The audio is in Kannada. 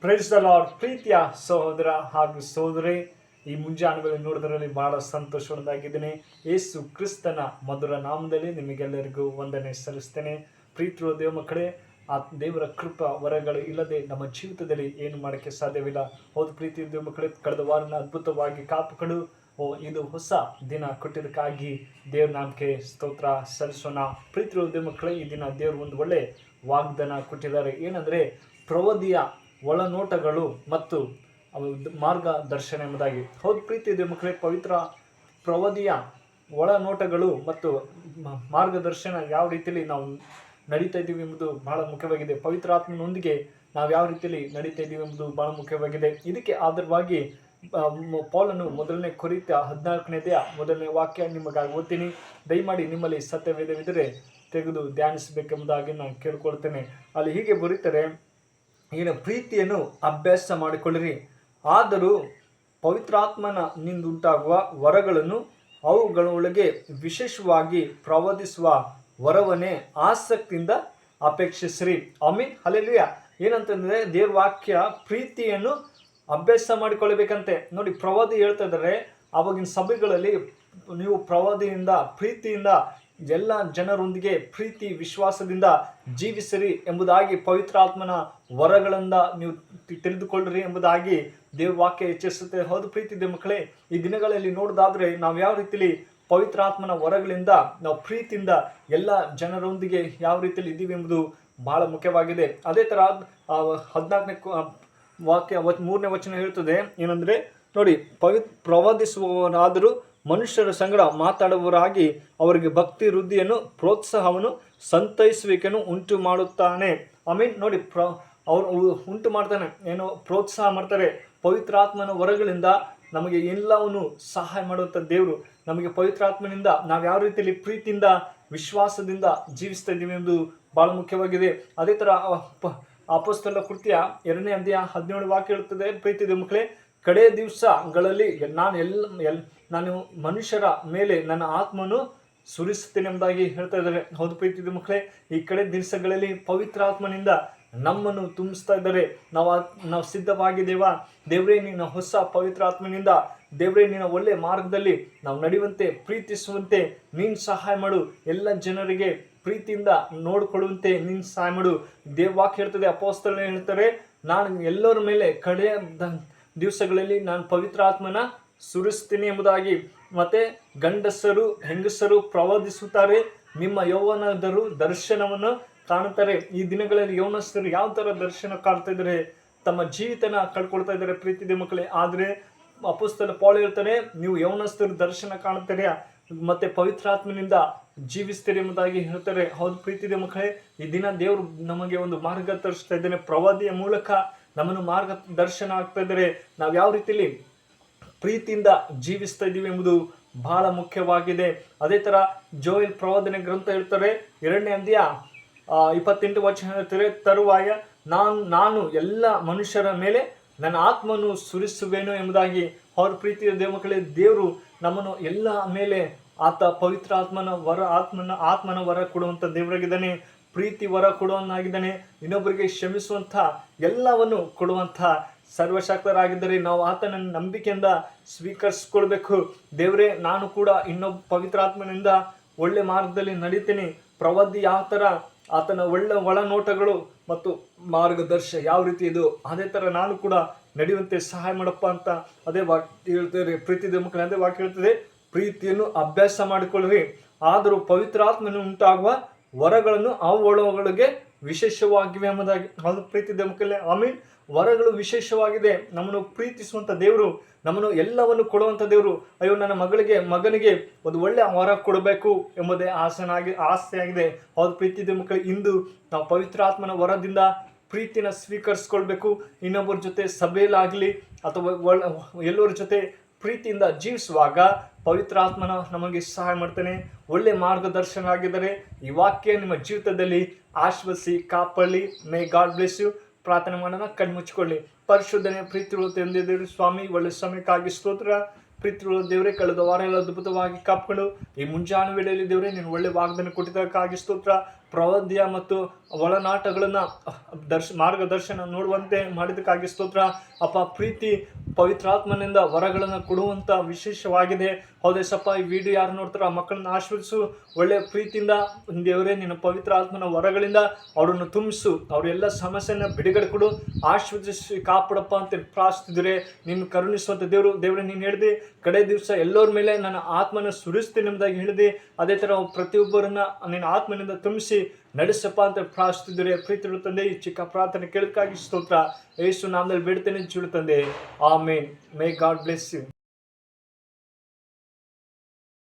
Praise the lord. ಪ್ರೀತಿಯ ಸಹೋದರ ಹಾಗೂ ಸಹೋದರಿ, ಈ ಮುಂಜಾನೆ ನೋಡೋದರಲ್ಲಿ ಬಹಳ ಸಂತೋಷವಾಗಿದ್ದೇನೆ. ಯೇಸು ಕ್ರಿಸ್ತನ ಮಧುರ ನಾಮದಲ್ಲಿ ನಿಮಗೆಲ್ಲರಿಗೂ ವಂದನೆ ಸಲ್ಲಿಸ್ತೇನೆ. ಪ್ರೀತಿಯ ದೇವ ಮಕ್ಕಳೇ, ಆ ದೇವರ ಕೃಪಾ ವರಗಳು ಇಲ್ಲದೆ ನಮ್ಮ ಜೀವಿತದಲ್ಲಿ ಏನು ಮಾಡೋಕ್ಕೆ ಸಾಧ್ಯವಿಲ್ಲ. ಹೌದು ಪ್ರೀತಿಯ ದೇವ ಮಕ್ಕಳೇ, ಕಳೆದ ವಾರನ ಅದ್ಭುತವಾಗಿ ಕಾಪುಗಳು ಇದು ಹೊಸ ದಿನ ಕೊಟ್ಟಿದ್ದಕ್ಕಾಗಿ ದೇವ್ರ ನಾಮಕ್ಕೆ ಸ್ತೋತ್ರ ಸಲ್ಲಿಸೋಣ. ಪ್ರೀತಿಯ ದೇವ ಮಕ್ಕಳೇ, ಈ ದಿನ ದೇವರು ಒಂದು ಒಳ್ಳೆ ವಾಗ್ದಾನ ಕೊಟ್ಟಿದ್ದಾರೆ. ಏನಂದರೆ ಪ್ರವಾದಿಯ ಒಳನೋಟಗಳು ಮತ್ತು ಮಾರ್ಗದರ್ಶನ ಎಂಬುದಾಗಿ. ಹೌದು ಪ್ರೀತಿಯ ಮಕ್ಕಳೇ, ಪವಿತ್ರ ಪ್ರವಾದಿಯ ಒಳನೋಟಗಳು ಮತ್ತು ಮಾರ್ಗದರ್ಶನ ಯಾವ ರೀತಿಯಲ್ಲಿ ನಾವು ನಡೀತಾ ಇದ್ದೀವಿ ಎಂಬುದು ಬಹಳ ಮುಖ್ಯವಾಗಿದೆ. ಪವಿತ್ರಾತ್ಮನೊಂದಿಗೆ ನಾವು ಯಾವ ರೀತಿಯಲ್ಲಿ ನಡೀತಾ ಇದ್ದೀವಿ ಎಂಬುದು ಬಹಳ ಮುಖ್ಯವಾಗಿದೆ. ಇದಕ್ಕೆ ಆಧಾರವಾಗಿ ಪೌಲನು ಮೊದಲನೇ ಕೊರಿಂಥ 14ನೇ ಮೊದಲನೇ ವಾಕ್ಯ ನಿಮಗಾಗಿ ಓದ್ತೀನಿ. ದಯಮಾಡಿ ನಿಮ್ಮಲ್ಲಿ ಸತ್ಯವೇದವಿದ್ದರೆ ತೆಗೆದು ಧ್ಯಾನಿಸಬೇಕೆಂಬುದಾಗಿ ನಾನು ಕೇಳ್ಕೊಳ್ತೇನೆ. ಅಲ್ಲಿ ಹೀಗೆ ಬರೀತಾರೆ, ಈಗಿನ ಪ್ರೀತಿಯನ್ನು ಅಭ್ಯಾಸ ಮಾಡಿಕೊಳ್ಳಿರಿ. ಆದರೂ ಪವಿತ್ರಾತ್ಮನ ನಿಂದುಂಟಾಗುವ ವರಗಳನ್ನು ಅವುಗಳೊಳಗೆ ವಿಶೇಷವಾಗಿ ಪ್ರವಾದಿಸುವ ವರವನ್ನೇ ಆಸಕ್ತಿಯಿಂದ ಅಪೇಕ್ಷಿಸಿರಿ. Amen, hallelujah. ಏನಂತಂದರೆ ದೇವ್ರ ವಾಕ್ಯ ಪ್ರೀತಿಯನ್ನು ಅಭ್ಯಾಸ ಮಾಡಿಕೊಳ್ಳಬೇಕಂತೆ. ನೋಡಿ, ಪ್ರವಾದಿ ಹೇಳ್ತಾ ಇದ್ದಾರೆ, ಆವಾಗಿನ ಸಭೆಗಳಲ್ಲಿ ನೀವು ಪ್ರವಾದಿಯಿಂದ ಪ್ರೀತಿಯಿಂದ ಎಲ್ಲ ಜನರೊಂದಿಗೆ ಪ್ರೀತಿ ವಿಶ್ವಾಸದಿಂದ ಜೀವಿಸಿರಿ ಎಂಬುದಾಗಿ, ಪವಿತ್ರಾತ್ಮನ ವರಗಳಿಂದ ನೀವು ತಿಳಿದುಕೊಳ್ಳ್ರಿ ಎಂಬುದಾಗಿ ದೇವ್ರ ವಾಕ್ಯ ಎಚ್ಚರಿಸುತ್ತೆ. ಹೌದು ಪ್ರೀತಿ ಮಕ್ಕಳೇ, ಈ ದಿನಗಳಲ್ಲಿ ನೋಡೋದಾದ್ರೆ ನಾವು ಯಾವ ರೀತಿಯಲ್ಲಿ ಪವಿತ್ರಾತ್ಮನ ವರಗಳಿಂದ ನಾವು ಪ್ರೀತಿಯಿಂದ ಎಲ್ಲ ಜನರೊಂದಿಗೆ ಯಾವ ರೀತಿಯಲ್ಲಿ ಇದ್ದೀವಿ ಎಂಬುದು ಬಹಳ ಮುಖ್ಯವಾಗಿದೆ. ಅದೇ ಥರ 14ನೇ ವಾಕ್ಯ 3ನೇ ವಚನ ಹೇಳ್ತದೆ, ಏನಂದರೆ ನೋಡಿ, ಪ್ರವಾದಿಸುವವರಾದರೂ ಮನುಷ್ಯರ ಸಂಗಡ ಮಾತಾಡುವವರಾಗಿ ಅವರಿಗೆ ಭಕ್ತಿ ವೃದ್ಧಿಯನ್ನು ಪ್ರೋತ್ಸಾಹವನ್ನು ಸಂತೈಸುವಿಕೆಯನ್ನು ಉಂಟು ಮಾಡುತ್ತಾನೆ. ಆಮೀನ್. ನೋಡಿ, ಅವರು ಉಂಟು ಮಾಡ್ತಾನೆ, ಏನೋ ಪ್ರೋತ್ಸಾಹ ಮಾಡ್ತಾರೆ. ಪವಿತ್ರಾತ್ಮನ ವರಗಳಿಂದ ನಮಗೆ ಎಲ್ಲವನ್ನು ಸಹಾಯ ಮಾಡುವಂಥ ದೇವರು. ನಮಗೆ ಪವಿತ್ರಾತ್ಮನಿಂದ ನಾವು ಯಾವ ರೀತಿಯಲ್ಲಿ ಪ್ರೀತಿಯಿಂದ ವಿಶ್ವಾಸದಿಂದ ಜೀವಿಸ್ತಾ ಇದ್ದೀವಿ ಎಂದು ಬಹಳ ಮುಖ್ಯವಾಗಿದೆ. ಅದೇ ಥರ ಅಪೊಸ್ತಲ ಕೃತ್ಯ 2ನೇ ಅಧ್ಯಾಯ 17 ವಾಕ್ಯ ಹೇಳುತ್ತದೆ, ಪ್ರೀತಿಯ ಮಕ್ಕಳೇ, ಕಡೆ ದಿವಸಗಳಲ್ಲಿ ನಾನು ಮನುಷ್ಯರ ಮೇಲೆ ನನ್ನ ಆತ್ಮನು ಸುರಿಸುತ್ತೇನೆ ಎಂಬುದಾಗಿ ಹೇಳ್ತಾ ಇದ್ದಾರೆ. ಹೌದು ಪ್ರೀತಿಯ ಮಕ್ಕಳೇ, ಈ ಕಡೆ ದಿವಸಗಳಲ್ಲಿ ಪವಿತ್ರಾತ್ಮನಿಂದ ನಮ್ಮನ್ನು ತುಂಬಿಸ್ತಾ ಇದ್ದಾರೆ. ನಾವು ಸಿದ್ಧವಾಗಿದ್ದೇವಾ? ದೇವರೇ, ನಿನ್ನ ಹೊಸ ಪವಿತ್ರಾತ್ಮನಿಂದ ದೇವರೇ, ನಿನ್ನ ಒಳ್ಳೆ ಮಾರ್ಗದಲ್ಲಿ ನಾವು ನಡೆಯುವಂತೆ, ಪ್ರೀತಿಸುವಂತೆ ನೀನು ಸಹಾಯ ಮಾಡು. ಎಲ್ಲ ಜನರಿಗೆ ಪ್ರೀತಿಯಿಂದ ನೋಡಿಕೊಳ್ಳುವಂತೆ ನೀನು ಸಹಾಯ ಮಾಡು. ದೇವವಾಕ್ಯ ಹೇಳ್ತದೆ, ಅಪೊಸ್ತಲರು ಹೇಳ್ತಾರೆ, ನಾನು ಎಲ್ಲರ ಮೇಲೆ ಕಡೆಯ ದಿವಸಗಳಲ್ಲಿ ನಾನು ಪವಿತ್ರಾತ್ಮನ ಸುರಿಸ್ತೀನಿ ಎಂಬುದಾಗಿ. ಮತ್ತೆ ಗಂಡಸರು ಹೆಂಗಸರು ಪ್ರವಾದಿಸುತ್ತಾರೆ, ನಿಮ್ಮ ಯೌವನದರು ದರ್ಶನವನ್ನು ಕಾಣುತ್ತಾರೆ. ಈ ದಿನಗಳಲ್ಲಿ ಯೌವನಸ್ಥರು ಯಾವ ಥರ ದರ್ಶನ ಕಾಣ್ತಾ ಇದ್ದಾರೆ? ತಮ್ಮ ಜೀವಿತನ ಕಳ್ಕೊಳ್ತಾ ಇದ್ದಾರೆ ಪ್ರೀತಿಯ ಮಕ್ಕಳೇ. ಆದರೆ ಅಪೊಸ್ತಲ ಪೌಲ ಹೇಳ್ತಾನೆ, ನೀವು ಯೌವನಸ್ಥರು ದರ್ಶನ ಕಾಣುತ್ತಾರೆ ಮತ್ತೆ ಪವಿತ್ರಾತ್ಮನಿಂದ ಜೀವಿಸ್ತೀರಿ ಎಂಬುದಾಗಿ ಹೇಳ್ತಾರೆ. ಹೌದು ಪ್ರೀತಿಯ ಮಕ್ಕಳೇ, ಈ ದಿನ ದೇವರು ನಮಗೆ ಒಂದು ಮಾರ್ಗ ತೋರಿಸ್ತಾ ಇದ್ದಾನೆ. ಪ್ರವಾದಿಯ ಮೂಲಕ ನಮ್ಮನ್ನು ಮಾರ್ಗದರ್ಶನ ಆಗ್ತಾ ಇದ್ದಾರೆ. ನಾವು ಯಾವ ರೀತಿಯಲ್ಲಿ ಪ್ರೀತಿಯಿಂದ ಜೀವಿಸ್ತಾ ಇದ್ದೀವಿ ಎಂಬುದು ಬಹಳ ಮುಖ್ಯವಾಗಿದೆ. ಅದೇ ಥರ ಜೋಯಲ್ ಪ್ರವಾದನೆ ಗ್ರಂಥ ಹೇಳ್ತಾರೆ, 2ನೇ ಅಧ್ಯಾಯ 28 ವಚನ ಹೇಳ್ತಾರೆ, ತರುವಾಯ ನಾನು ಎಲ್ಲ ಮನುಷ್ಯರ ಮೇಲೆ ನನ್ನ ಆತ್ಮನು ಸುರಿಸುವೆನು ಎಂಬುದಾಗಿ. ಅವ್ರ ಪ್ರೀತಿಯ ದೇವಮಕ್ಕಳೇ, ದೇವರು ನಮ್ಮನ್ನು ಎಲ್ಲ ಮೇಲೆ ಆತ ಪವಿತ್ರ ಆತ್ಮನ ವರ ಕೊಡುವಂಥ ದೇವರಾಗಿದ್ದಾನೆ. ಪ್ರೀತಿ ವರ ಕೊಡುವನಾಗಿದ್ದಾನೆ. ಇನ್ನೊಬ್ಬರಿಗೆ ಕ್ಷಮಿಸುವಂಥ ಎಲ್ಲವನ್ನು ಕೊಡುವಂಥ ಸರ್ವಶಕ್ತರಾಗಿದ್ದರೆ ನಾವು ಆತನ ನಂಬಿಕೆಯಿಂದ ಸ್ವೀಕರಿಸ್ಕೊಳ್ಬೇಕು. ದೇವರೇ, ನಾನು ಕೂಡ ಇನ್ನೊಬ್ಬ ಪವಿತ್ರಾತ್ಮನಿಂದ ಒಳ್ಳೆ ಮಾರ್ಗದಲ್ಲಿ ನಡೀತೀನಿ. ಪ್ರವಾದಿ ಯಾವ ಥರ ಆತನ ಒಳನೋಟಗಳು ಮತ್ತು ಮಾರ್ಗದರ್ಶ ಯಾವ ರೀತಿ ಇದು, ಅದೇ ಥರ ನಾನು ಕೂಡ ನಡೆಯುವಂತೆ ಸಹಾಯ ಮಾಡಪ್ಪ ಅಂತ ಅದೇ ವಾಕ್ಯ ಹೇಳ್ತಾರೆ. ಪ್ರೀತಿಯ ಮಕ್ಕಳೇ, ಅದೇ ವಾಕ್ಯ ಹೇಳ್ತದೆ, ಪ್ರೀತಿಯನ್ನು ಅಭ್ಯಾಸ ಮಾಡಿಕೊಳ್ಳ್ರಿ. ಆದರೂ ಪವಿತ್ರಾತ್ಮನು ಉಂಟಾಗುವ ವರಗಳನ್ನು ಅವುಗಳಿಗೆ ವಿಶೇಷವಾಗಿವೆ ಎಂಬುದಾಗಿ. ಅದು ಪ್ರೀತಿಯ ಮಕ್ಕಳೇ, ಆಮೀನ್. ವರಗಳು ವಿಶೇಷವಾಗಿದೆ. ನಮ್ಮನ್ನು ಪ್ರೀತಿಸುವಂಥ ದೇವರು, ನಮ್ಮನ್ನು ಎಲ್ಲವನ್ನು ಕೊಡುವಂಥ ದೇವರು. ಅಯ್ಯೋ, ನನ್ನ ಮಗನಿಗೆ ಒಂದು ಒಳ್ಳೆಯ ವರ ಕೊಡಬೇಕು ಎಂಬುದೇ ಆಸೆಯಾಗಿದೆ. ಹೌದು ಪ್ರೀತಿಯ ಮಕ್ಕಳೇ, ಇಂದು ನಾವು ಪವಿತ್ರಾತ್ಮನ ವರದಿಂದ ಪ್ರೀತಿನ ಸ್ವೀಕರಿಸ್ಕೊಳ್ಬೇಕು. ಇನ್ನೊಬ್ಬರ ಜೊತೆ ಸಭೆಯಲ್ಲಾಗಲಿ ಅಥವಾ ಎಲ್ಲರ ಜೊತೆ ಪ್ರೀತಿಯಿಂದ ಜೀವಿಸುವಾಗ ಪವಿತ್ರಾತ್ಮನ ನಮಗೆ ಸಹಾಯ ಮಾಡ್ತಾನೆ. ಒಳ್ಳೆ ಮಾರ್ಗದರ್ಶನ ಆಗಿದ್ದಾರೆ. ಈ ವಾಕ್ಯ ನಿಮ್ಮ ಜೀವಿತದಲ್ಲಿ ಆಶ್ವಸಿ ಕಾಪಾಡಲಿ. May God bless you. ಪ್ರಾರ್ಥನೆ ಮಾಡೋಣ, ಕಣ್ಮುಚ್ಕೊಳ್ಳಿ. ಪರಿಶುದ್ಧನೆ ಪ್ರೀತಿಗಳು ತಂದಿದ್ದೀರಿ ಸ್ವಾಮಿ, ಒಳ್ಳೆ ಸಮಯಕ್ಕಾಗಿ ಸ್ತೋತ್ರ. ಪ್ರೀತಿಗಳು ದೇವರೇ, ಕಳೆದ ವಾರ ಎಲ್ಲ ಅದ್ಭುತವಾಗಿ ಕಾಪ್ಕೊಂಡು ಈ ಮುಂಜಾನೆ ವೇಳೆಯಲ್ಲಿ ದೇವರೇ ನೀನು ಒಳ್ಳೆ ವಾಗ್ದಾನ ಕೊಟ್ಟಿದ್ದಕ್ಕಾಗಿ ಸ್ತೋತ್ರ. ಪ್ರವಾದ್ಯ ಮತ್ತು ಒಳನಾಟಗಳನ್ನು ಮಾರ್ಗದರ್ಶನ ನೋಡುವಂತೆ ಮಾಡಿದ್ದಕ್ಕಾಗಿ ಸ್ತೋತ್ರ ಅಪ್ಪ. ಪ್ರೀತಿ ಪವಿತ್ರಾತ್ಮನಿಂದ ವರಗಳನ್ನು ಕೊಡುವಂಥ ವಿಶೇಷವಾಗಿದೆ. ಹೌದೇಸಪ್ಪ, ಈ ವಿಡಿಯೋ ಯಾರು ನೋಡ್ತಾರೋ ಆ ಮಕ್ಕಳನ್ನ ಆಶೀರ್ವದಿಸು. ಒಳ್ಳೆಯ ಪ್ರೀತಿಯಿಂದ ದೇವರೇ ನಿನ್ನ ಪವಿತ್ರ ಆತ್ಮನ ವರಗಳಿಂದ ಅವರನ್ನು ತುಂಬಿಸು. ಅವರೆಲ್ಲ ಸಮಸ್ಯೆನ ಬಿಡುಗಡೆ ಕೊಡು, ಆಶೀರ್ವದಿಸಿ ಕಾಪಾಡಪ್ಪ ಅಂತ ಪ್ರಾರ್ಥಿಸಿದರೆ ನಿನ್ನ ಕರುಣಿಸುವಂಥ ದೇವರೇ ನೀನು ಹೇಳಿದೆ ಕಡೆ ದಿವಸ ಎಲ್ಲರ ಮೇಲೆ ನನ್ನ ಆತ್ಮನ ಸುರಿಸ್ತೀನಿ ಎಂಬುದಾಗಿ ಹೇಳಿದೆ. ಅದೇ ಥರ ಪ್ರತಿಯೊಬ್ಬರನ್ನ ನಿನ್ನ ಆತ್ಮನಿಂದ ತುಂಬಿಸಿ ನಡೆಸಪ್ಪ ಅಂತ ಪ್ರಾರ್ಥಿಸಿದರೆ ಪ್ರೀತಿ ತಂದೆ, ಈ ಚಿಕ್ಕ ಪ್ರಾರ್ಥನೆ ಕೇಳೋದಕ್ಕಾಗಿ ಸ್ತೋತ್ರ. ಯೇಸು ನಾಮದಲ್ಲಿ ಬೇಡ್ತೇನೆ ಜೀವ ತಂದೆ, amen. May God bless you.